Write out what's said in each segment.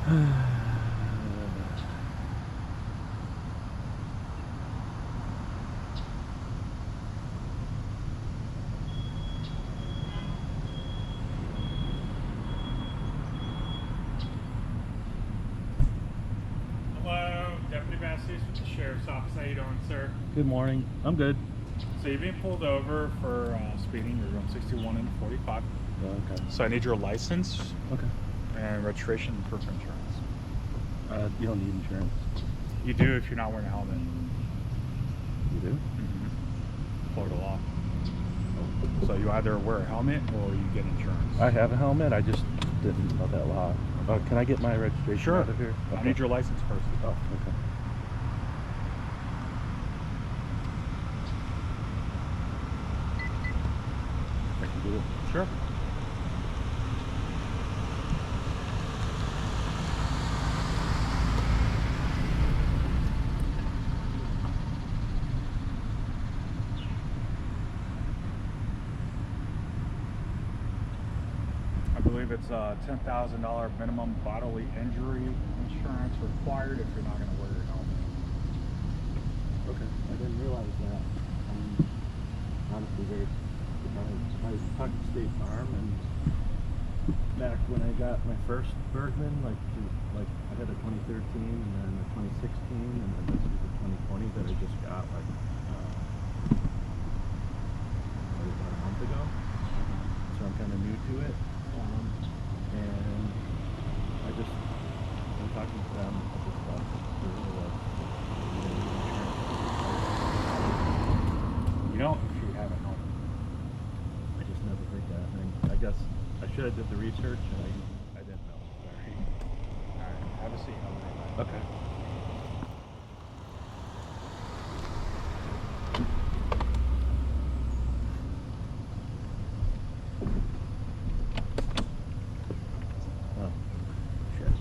With the Sheriff's Office. How you doing, sir? Good morning. I'm good. So you're being pulled over for speeding. You're going 61 and 45. Okay. So I need your license. Okay. And registration and proof of insurance. You don't need insurance. You do if you're not wearing a helmet. You do? Mm-hmm. Florida law. So you either wear a helmet or you get insurance. I have a helmet. I just didn't know that law. Can I get my registration out of here? Okay. I need your license first. Oh, okay. I can do it. Sure. I believe it's a $10,000 minimum bodily injury insurance required if you're not going to wear your helmet. Okay. I didn't realize that. Honestly, very surprised. I talked to State Farm, and back when I got my first Burgman, like I had a 2013 and then a 2016, and then this is a 2020 that I just got like about a month ago. So I'm kind of new to it. And I just, I'm talking to them, I just thought there really was. You don't if you haven't known. I just never heard that. And I guess I should have did the research, and I didn't know. Sorry. All right, have a seat. I'll be right back. Okay. Oh, shit.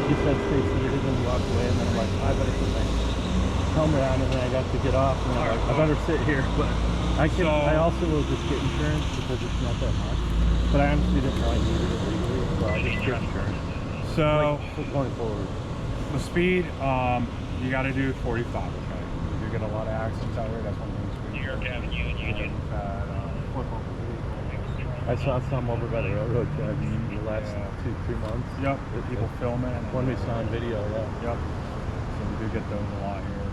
He said stay seated and walk away, and then I'm like, I better put my helmet on, and then I got to get off, and I'm like, I better sit here. But I also will just get insurance because it's not that much. But I honestly didn't know I needed it legally, so I just get insurance. So like, going forward, the speed, you got to do 45. Okay, we get a lot of accidents out here. That's one of the things we We've had flip over vehicles. I saw some over by the railroad tracks in the last 2-3 months. Yep, people filming. One we saw on video, yeah. Yep. So we do get those a lot here.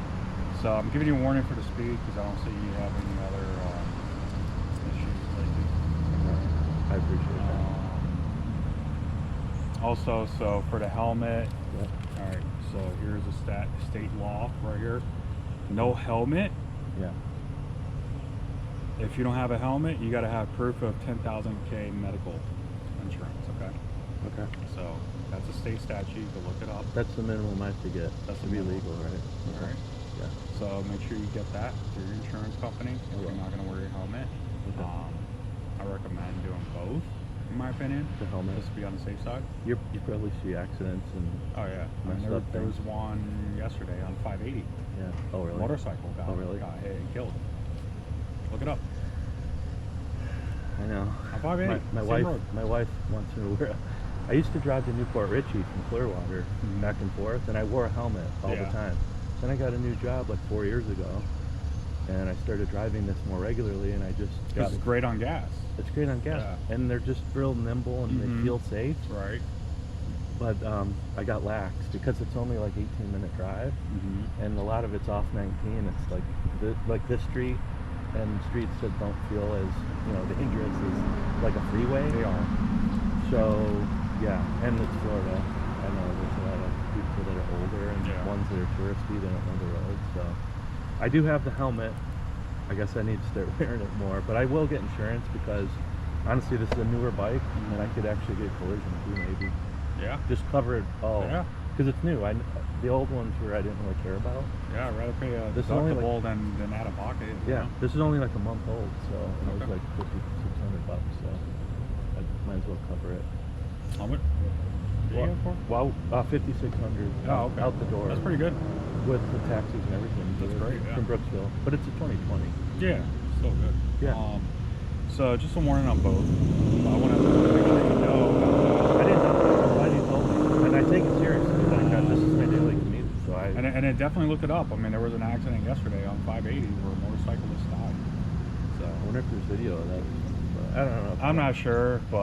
So I'm giving you a warning for the speed because I don't see you have any other issues lately. I appreciate that. Also, so for the helmet, Yep. all right, so here's a state law right here. No helmet. Yeah. If you don't have a helmet, you got to have proof of 10,000 K medical insurance, okay? Okay. So that's a state statute. You can look it up. That's the minimum I have to get. That's to the be minimum. legal, right? All right. Yeah. So make sure you get that through your insurance company if you're not going to wear your helmet. Okay. I recommend doing both, in my opinion. The helmet. Just to be on the safe side. You probably see accidents and Oh yeah. messed There up was things. one yesterday on 580. Yeah. Oh really? Motorcycle got, Oh, really? got hit and killed. Look it up. I know. On 580. My wife wants me to wear. I used to drive to Newport Richie from Clearwater back and forth, and I wore a helmet all the time. Then I got a new job like 4 years ago, and I started driving this more regularly, and I just got. It's great on gas. It's great on gas, and they're just real nimble, and they feel safe. Right. But I got lax because it's only like 18-minute drive, and a lot of it's off 19. It's like this street and streets that don't feel as dangerous as like a freeway. They are. So yeah, and it's Florida. I know there's a lot of people that are older and ones that are touristy. They don't know the roads. So I do have the helmet. I guess I need to start wearing it more. But I will get insurance because honestly, this is a newer bike, and I could actually get collision too, maybe. Yeah. Just cover it all. Yeah. Because it's new. The old ones where I didn't really care about. Yeah, I'd rather pay a This is only deductible than out of pocket. Yeah. This is only like a month old, so it was like $5,600. So I might as well cover it. How much? What did you get for? Well, $5,600 Oh, okay. out the door. That's pretty good. With the taxes and everything. That's great, yeah. From Brooksville. But it's a 2020. Yeah, still good. Yeah. So just a warning on both. I want to make sure you know. I didn't know. I'm glad you told me. And I take it seriously. This is my daily commute. So and it definitely looked it up. I mean, there was an accident yesterday on 580 where a motorcyclist died. So I wonder if there's video of that. I don't know. I'm not sure, but